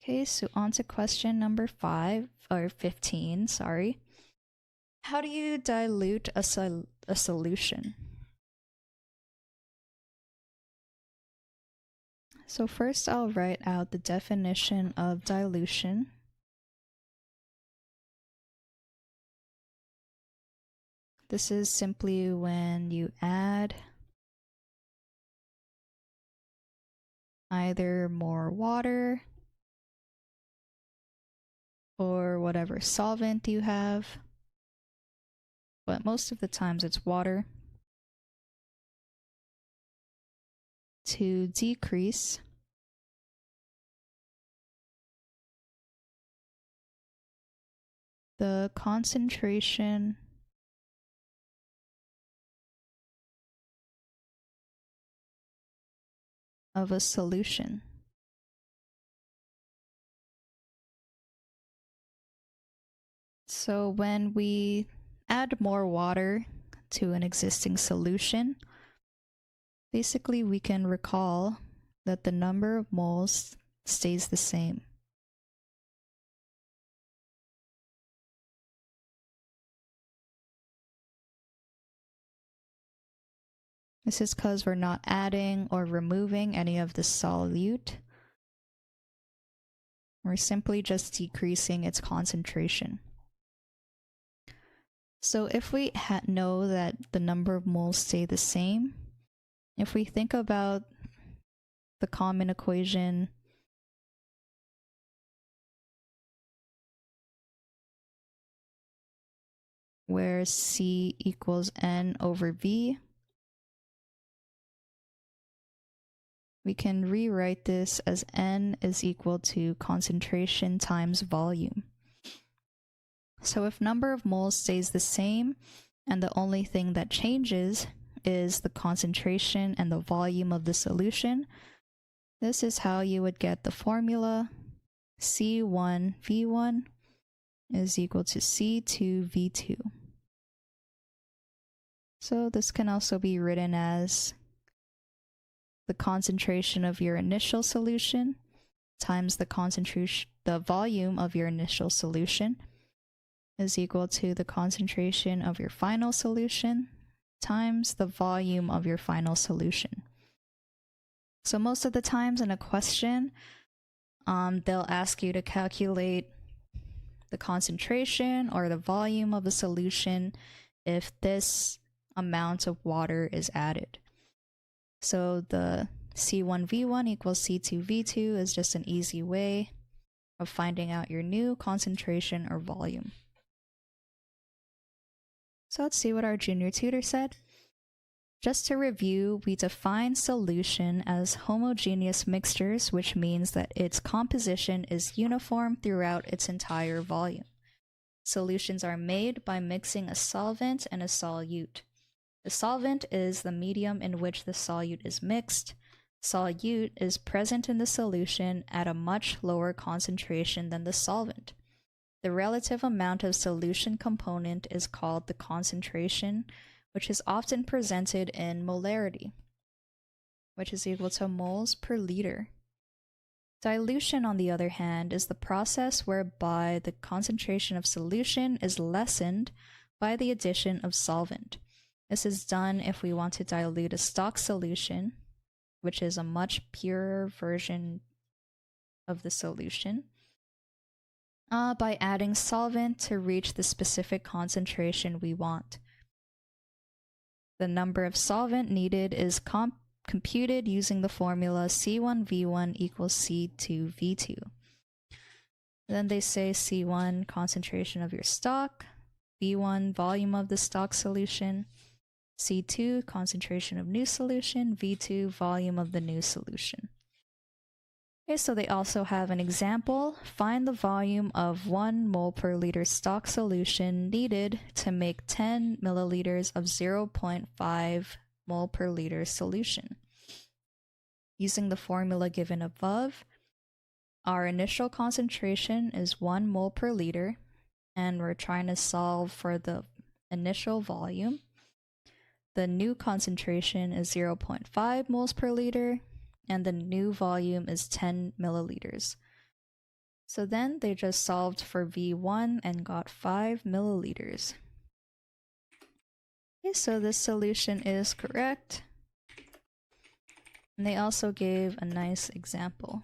Okay, so on to question number 15, sorry. How do you dilute a solution? So first I'll write out the definition of dilution. This is simply when you add either more water or whatever solvent you have, but most of the times it's water, to decrease the concentration of a solution. So when we add more water to an existing solution, basically we can recall that the number of moles stays the same. This is because we're not adding or removing any of the solute. We're simply just decreasing its concentration. So if we know that the number of moles stay the same, if we think about the common equation where C equals N over V, we can rewrite this as N is equal to concentration times volume. So if number of moles stays the same and the only thing that changes is the concentration and the volume of the solution, this is how you would get the formula C1V1 is equal to C2V2. So this can also be written as the concentration of your initial solution times the volume of your initial solution is equal to the concentration of your final solution times the volume of your final solution. So most of the times in a question, they'll ask you to calculate the concentration or the volume of a solution if this amount of water is added. So the C1V1 equals C2V2 is just an easy way of finding out your new concentration or volume. So let's see what our junior tutor said. Just to review, we define solution as homogeneous mixtures, which means that its composition is uniform throughout its entire volume. Solutions are made by mixing a solvent and a solute. The solvent is the medium in which the solute is mixed. Solute is present in the solution at a much lower concentration than the solvent. The relative amount of solution component is called the concentration, which is often presented in molarity, which is equal to moles per liter. Dilution, on the other hand, is the process whereby the concentration of solution is lessened by the addition of solvent. This is done if we want to dilute a stock solution, which is a much purer version of the solution, by adding solvent to reach the specific concentration we want. The number of solvent needed is computed using the formula C1V1 equals C2V2. Then they say C1 concentration of your stock, V1 volume of the stock solution, C2 concentration of new solution, V2 volume of the new solution. Okay, so they also have an example. Find the volume of 1 mole per liter stock solution needed to make 10 milliliters of 0.5 mole per liter solution. Using the formula given above, our initial concentration is 1 mole per liter, and we're trying to solve for the initial volume. The new concentration is 0.5 moles per liter, and the new volume is 10 milliliters. So then they just solved for V1 and got 5 milliliters. Okay, so this solution is correct. And they also gave a nice example.